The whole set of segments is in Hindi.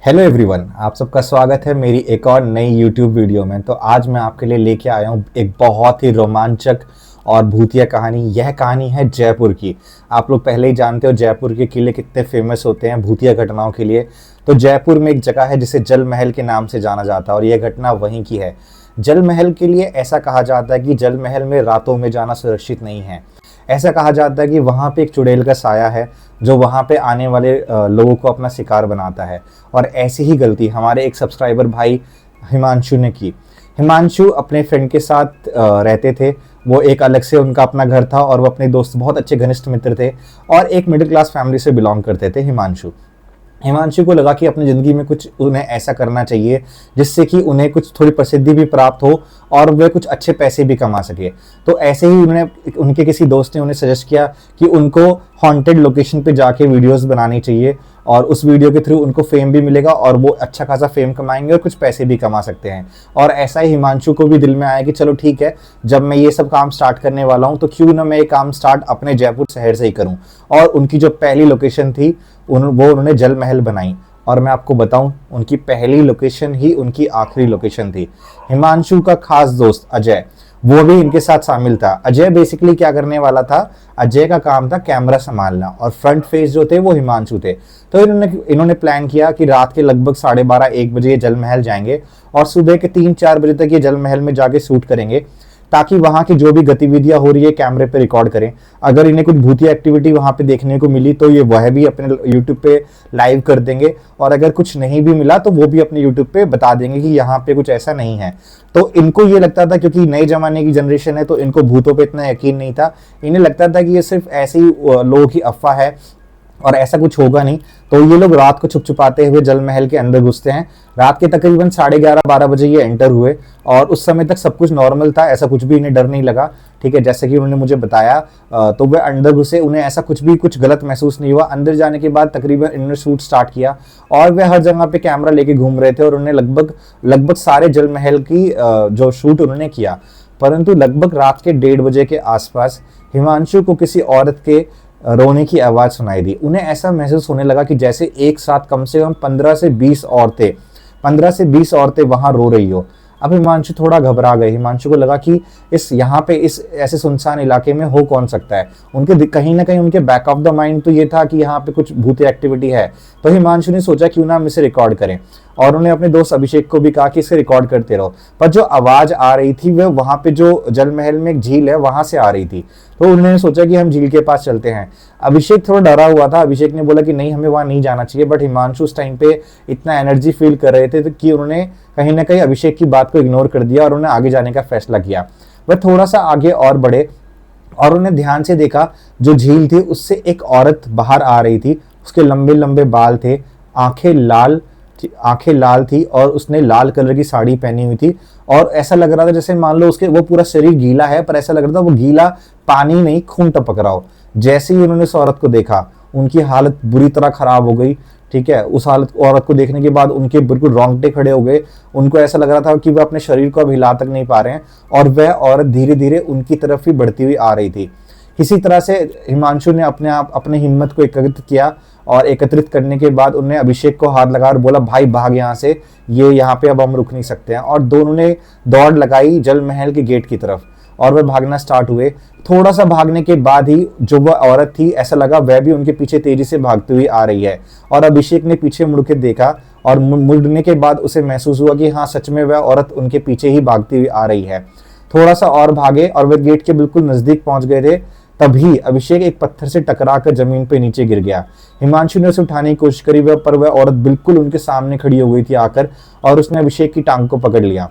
हेलो एवरीवन, आप सबका स्वागत है मेरी एक और नई यूट्यूब वीडियो में। तो आज मैं आपके लिए लेके आया हूँ एक बहुत ही रोमांचक और भूतिया कहानी। यह कहानी है जयपुर की। आप लोग पहले ही जानते हो जयपुर के किले कितने फेमस होते हैं भूतिया घटनाओं के लिए। तो जयपुर में एक जगह है जिसे जल महल के नाम से जाना जाता है और यह घटना वहीं की है। जल महल के लिए ऐसा कहा जाता है कि जल महल में रातों में जाना सुरक्षित नहीं है। ऐसा कहा जाता है कि वहाँ पे एक चुड़ैल का साया है जो वहाँ पे आने वाले लोगों को अपना शिकार बनाता है। और ऐसी ही गलती हमारे एक सब्सक्राइबर भाई हिमांशु ने की। हिमांशु अपने फ्रेंड के साथ रहते थे। वो एक अलग से उनका अपना घर था और वो अपने दोस्त बहुत अच्छे घनिष्ठ मित्र थे और एक मिडिल क्लास फैमिली से बिलोंग करते थे हिमांशु को लगा कि अपनी ज़िंदगी में कुछ उन्हें ऐसा करना चाहिए जिससे कि उन्हें कुछ थोड़ी प्रसिद्धि भी प्राप्त हो और वे कुछ अच्छे पैसे भी कमा सके। तो ऐसे ही उनके किसी दोस्त ने उन्हें सजेस्ट किया कि उनको हॉन्टेड लोकेशन पे जाके वीडियोस बनानी चाहिए और उस वीडियो के थ्रू उनको फेम भी मिलेगा और वो अच्छा खासा फेम कमाएंगे और कुछ पैसे भी कमा सकते हैं। और ऐसा ही हिमांशु को भी दिल में आया कि चलो ठीक है, जब मैं ये सब काम स्टार्ट करने वाला हूँ तो क्यों ना मैं ये काम स्टार्ट अपने जयपुर शहर से ही करूँ। और उनकी जो पहली लोकेशन थी वो उन्होंने जल महल बनाई। और मैं आपको बताऊं, उनकी पहली लोकेशन ही उनकी आखिरी लोकेशन थी। हिमांशु का खास दोस्त अजय, वो भी इनके साथ शामिल था। अजय बेसिकली क्या करने वाला था, अजय का काम था कैमरा संभालना और फ्रंट फेस जो थे वो हिमांशु थे। तो इन्होंने प्लान किया कि रात के लगभग 12:30-1 बजे ये जल महल जाएंगे और सुबह के 3-4 बजे तक ये जल महल में जाके शूट करेंगे ताकि वहां की जो भी गतिविधियां हो रही है कैमरे पे रिकॉर्ड करें। अगर इन्हें कुछ भूतिया एक्टिविटी वहां पे देखने को मिली तो ये वह भी अपने यूट्यूब पे लाइव कर देंगे और अगर कुछ नहीं भी मिला तो वो भी अपने यूट्यूब पे बता देंगे कि यहाँ पे कुछ ऐसा नहीं है। तो इनको ये लगता था, क्योंकि नए जमाने की जनरेशन है तो इनको भूतों पे इतना यकीन नहीं था। इन्हें लगता था कि ये सिर्फ ऐसी लोगों की अफवाह है और ऐसा कुछ होगा नहीं। तो ये लोग रात को छुप छुपाते हुए जल महल के अंदर घुसते हैं। रात के तकरीबन 11:30-12 बजे ये एंटर हुए और उस समय तक सब कुछ नॉर्मल था, ऐसा कुछ भी इन्हें डर नहीं लगा। ठीक है, जैसे कि उन्होंने मुझे बताया। तो वे अंदर घुसे, उन्हें ऐसा कुछ गलत महसूस नहीं हुआ। अंदर जाने के बाद तकरीबन इन्होंने शूट स्टार्ट किया और वे हर जगह पे कैमरा लेके घूम रहे थे और उन्हें लगभग सारे जल महल की जो शूट उन्होंने किया। परंतु लगभग रात के 1:30 बजे के आसपास हिमांशु को किसी औरत के रोने की आवाज सुनाई दी। उन्हें ऐसा महसूस होने लगा कि जैसे एक साथ कम से कम 15 से 20 औरतें वहां रो रही हो। अब हिमांशु थोड़ा घबरा गए। हिमांशु को लगा कि इस ऐसे सुनसान इलाके में हो कौन सकता है। उनके कहीं ना कहीं उनके बैक ऑफ द माइंड तो ये था कि यहाँ पे कुछ भूतिया एक्टिविटी है। तो हिमांशु ने सोचा क्यों ना हम इसे रिकॉर्ड करें और उन्होंने अपने दोस्त अभिषेक को भी कहा कि इसे रिकॉर्ड करते रहो। पर जो आवाज आ रही थी वह वहां पे जो जल महल में एक झील है वहां से आ रही थी। तो उन्होंने सोचा कि हम झील के पास चलते हैं। अभिषेक थोड़ा डरा हुआ था। अभिषेक ने बोला कि नहीं, हमें वहां नहीं जाना चाहिए। बट हिमांशु उस टाइम पे इतना एनर्जी फील कर रहे थे कि उन्होंने कहीं ना कहीं अभिषेक की बात को इग्नोर कर दिया और उन्होंने आगे जाने का फैसला किया। वह थोड़ा सा आगे और बढ़े और उन्हें ध्यान से देखा, जो झील थी उससे एक औरत बाहर आ रही थी। उसके लंबे लंबे बाल थे, आंखें लाल थी और उसने लाल कलर की साड़ी पहनी हुई थी। और ऐसा लग रहा था जैसे मान लो वो पूरा शरीर गीला है, पर ऐसा लग रहा था वो गीला पानी नहीं, खून टपक रहा हो। जैसे ही उन्होंने उस औरत को देखा, उनकी हालत बुरी तरह खराब हो गई। ठीक है, उस औरत को देखने के बाद उनके बिल्कुल रोंगटे खड़े हो गए। उनको ऐसा लग रहा था कि वह अपने शरीर को अब हिला तक नहीं पा रहे हैं और वह औरत धीरे धीरे उनकी तरफ ही बढ़ती हुई आ रही थी। किसी तरह से हिमांशु ने अपने हिम्मत को एकत्रित किया और एकत्रित करने के बाद उन्होंने अभिषेक को हाथ लगा और बोला, भाई भाग यहाँ से, ये यहाँ पे अब हम रुक नहीं सकते हैं। और दोनों ने दौड़ लगाई जल महल के गेट की तरफ और वह भागना स्टार्ट हुए। थोड़ा सा भागने के बाद ही जो वह औरत थी, ऐसा लगा वह भी उनके पीछे तेजी से भागती हुई आ रही है। और अभिषेक ने पीछे मुड़ के देखा और मुड़ने के बाद उसे महसूस हुआ कि हाँ, सच में वह औरत उनके पीछे ही भागती हुई आ रही है। थोड़ा सा और भागे और वह गेट के बिल्कुल नजदीक पहुंच गए थे। तभी अभिषेक एक पत्थर से टकराकर जमीन पे नीचे गिर गया। हिमांशु ने उसे उठाने की कोशिश करी, पर वह औरत बिल्कुल उनके सामने खड़ी हो गई थी आकर, और उसने अभिषेक की टांग को पकड़ लिया।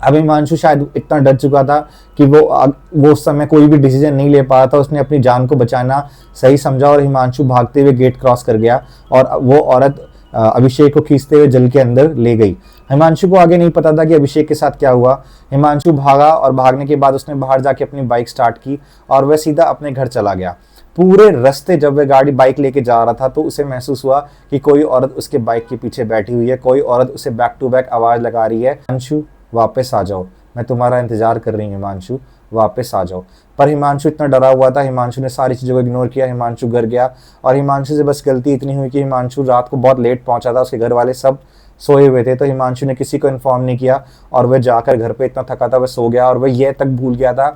अब हिमांशु शायद इतना डर चुका था कि वो उस समय कोई भी डिसीजन नहीं ले पा रहा था। उसने अपनी जान को बचाना सही समझा और हिमांशु भागते हुए गेट क्रॉस कर गया और वो औरत अभिषेक को खींचते हुए जल के अंदर ले गई। हिमांशु को आगे नहीं पता था कि अभिषेक के साथ क्या हुआ। हिमांशु भागा और भागने के बाद उसने बाहर जाके अपनी बाइक स्टार्ट की और वह सीधा अपने घर चला गया। पूरे रास्ते जब वह बाइक लेके जा रहा था तो उसे महसूस हुआ कि कोई औरत उसके बाइक के पीछे बैठी हुई है। कोई औरत उसे बैक टू बैक आवाज लगा रही है, हिमांशु वापस आ जाओ, मैं तुम्हारा इंतजार कर रही हूँ हिमांशु। वापस आ जाओ। पर हिमांशु इतना डरा हुआ था, हिमांशु ने सारी चीज़ों को इग्नोर किया, हिमांशु घर गया। और हिमांशु से बस गलती इतनी हुई कि हिमांशु रात को बहुत लेट पहुंचा था, उसके घर वाले सब सोए हुए थे, तो हिमांशु ने किसी को इन्फॉर्म नहीं किया और वह जाकर घर पे इतना थका था वह सो गया, और वह यह तक भूल गया था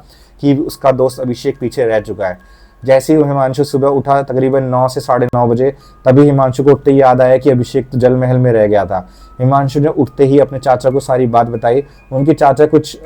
कि उसका दोस्त अभिषेक पीछे रह चुका है। जैसे ही हिमांशु सुबह उठा तकरीबन 9 से 9:30 बजे, तभी हिमांशु को उठते ही याद आया कि अभिषेक तो जल महल में रह गया था। हिमांशु ने उठते ही अपने चाचा को सारी बात बताई। उनके चाचा कुछ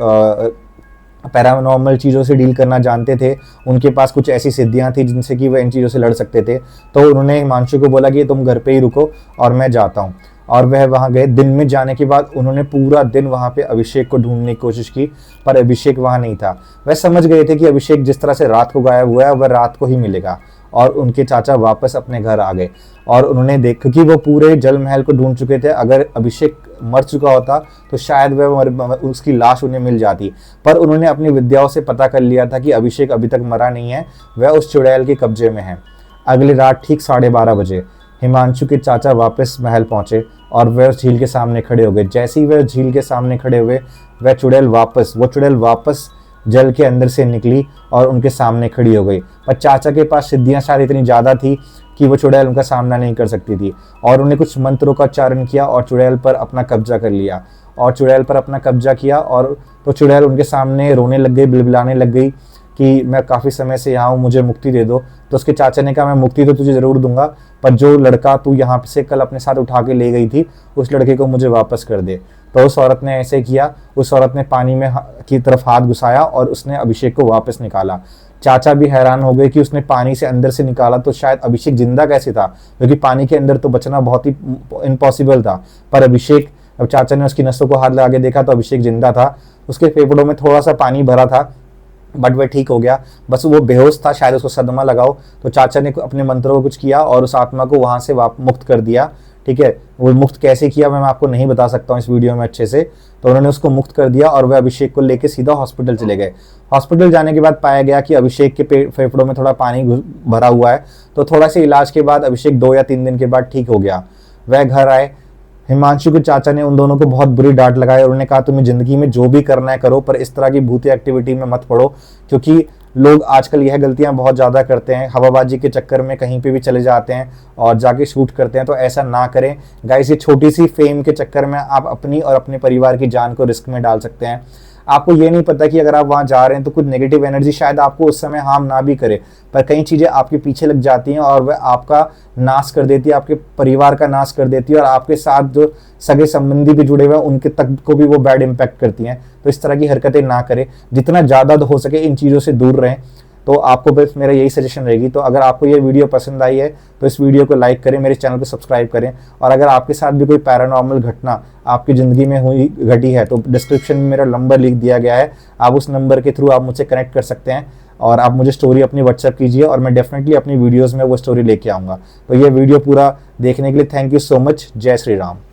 पैरानॉर्मल चीज़ों से डील करना जानते थे, उनके पास कुछ ऐसी सिद्धियां थी जिनसे कि वह इन चीज़ों से लड़ सकते थे। तो उन्होंने हिमांशु को बोला कि तुम घर पे ही रुको और मैं जाता हूँ, और वह वहाँ गए। दिन में जाने के बाद उन्होंने पूरा दिन वहाँ पे अभिषेक को ढूंढने की कोशिश की, पर अभिषेक वहाँ नहीं था। वह समझ गए थे कि अभिषेक जिस तरह से रात को गायब हुआ है वह रात को ही मिलेगा, और उनके चाचा वापस अपने घर आ गए। और उन्होंने देखा कि वो पूरे जल महल को ढूंढ चुके थे, अगर अभिषेक मर चुका होता तो शायद वह उसकी लाश उन्हें मिल जाती। पर उन्होंने अपनी विद्याओं से पता कर लिया था कि अभिषेक अभी तक मरा नहीं है, वह उस चुड़ैल के कब्जे में है। अगली रात ठीक 12:30 बजे हिमांशु के चाचा वापस महल पहुंचे और वह झील के सामने खड़े हो गए। जैसे ही वह झील के सामने खड़े हुए, वो चुड़ैल वापस जल के अंदर से निकली और उनके सामने खड़ी हो गई। पर चाचा के पास सिद्धियां शायद इतनी ज़्यादा थी कि वो चुड़ैल उनका सामना नहीं कर सकती थी, और उन्हें कुछ मंत्रों का उच्चारण किया और चुड़ैल पर अपना कब्जा कर लिया। और चुड़ैल पर अपना कब्जा किया और तो चुड़ैल उनके सामने रोने लग गई, बिलबिलाने लग गई कि मैं काफ़ी समय से यहाँ हूँ, मुझे मुक्ति दे दो। तो उसके चाचा ने कहा, मैं मुक्ति तो तुझे ज़रूर दूंगा, पर जो लड़का तू यहाँ से कल अपने साथ उठा के ले गई थी, उस लड़के को मुझे वापस कर दे। तो उस औरत ने ऐसे किया, उस औरत ने पानी में की तरफ हाथ घुसाया और उसने अभिषेक को वापस निकाला। चाचा भी हैरान हो गए कि उसने पानी से अंदर से निकाला तो शायद अभिषेक जिंदा कैसे था, क्योंकि पानी के अंदर तो बचना बहुत ही इम्पॉसिबल था। पर अभिषेक, अब चाचा ने उसकी नसों को हाथ लगा के देखा तो अभिषेक जिंदा था। उसके फेफड़ों में थोड़ा सा पानी भरा था, बट वह ठीक हो गया, बस वो बेहोश था, शायद उसको सदमा लगाओ। तो चाचा ने अपने मंत्रों को कुछ किया और उस आत्मा को वहां से मुक्त कर दिया। ठीक है, वो मुक्त कैसे किया मैं आपको नहीं बता सकता हूँ इस वीडियो में अच्छे से। तो उन्होंने उसको मुक्त कर दिया और वह अभिषेक को लेके सीधा हॉस्पिटल चले गए। हॉस्पिटल जाने के बाद पाया गया कि अभिषेक के फेफड़ों में थोड़ा पानी भरा हुआ है। तो थोड़ा सा इलाज के बाद अभिषेक 2 या 3 दिन के बाद ठीक हो गया। वह घर आए। हिमांशु के चाचा ने उन दोनों को बहुत बुरी डांट लगाई और उन्होंने कहा, तुम्हें जिंदगी में जो भी करना है करो, पर इस तरह की भूतिया एक्टिविटी में मत पड़ो, क्योंकि लोग आजकल यह गलतियां बहुत ज़्यादा करते हैं, हवाबाजी के चक्कर में कहीं पे भी चले जाते हैं और जाके शूट करते हैं। तो ऐसा ना करें गाइस, ये छोटी सी फेम के चक्कर में आप अपनी और अपने परिवार की जान को रिस्क में डाल सकते हैं। आपको ये नहीं पता कि अगर आप वहाँ जा रहे हैं तो कुछ नेगेटिव एनर्जी शायद आपको उस समय हार्म ना भी करे, पर कई चीज़ें आपके पीछे लग जाती हैं और वह आपका नाश कर देती है, आपके परिवार का नाश कर देती है, और आपके साथ जो सगे संबंधी भी जुड़े हुए हैं उनके तक को भी वो बैड इम्पैक्ट करती हैं। तो इस तरह की हरकतें ना करें, जितना ज़्यादा हो सके इन चीज़ों से दूर रहें। तो आपको बस मेरा यही सजेशन रहेगी। तो अगर आपको ये वीडियो पसंद आई है तो इस वीडियो को लाइक करें, मेरे चैनल को सब्सक्राइब करें, और अगर आपके साथ भी कोई पैरानॉर्मल घटना आपकी ज़िंदगी में घटी है तो डिस्क्रिप्शन में मेरा नंबर लिख दिया गया है, आप उस नंबर के थ्रू आप मुझसे कनेक्ट कर सकते हैं और आप मुझे स्टोरी अपनी व्हाट्सएप कीजिए और मैं डेफिनेटली अपनी वीडियोज़ में वो स्टोरी लेके आऊँगा। तो ये वीडियो पूरा देखने के लिए थैंक यू सो मच। जय श्री राम।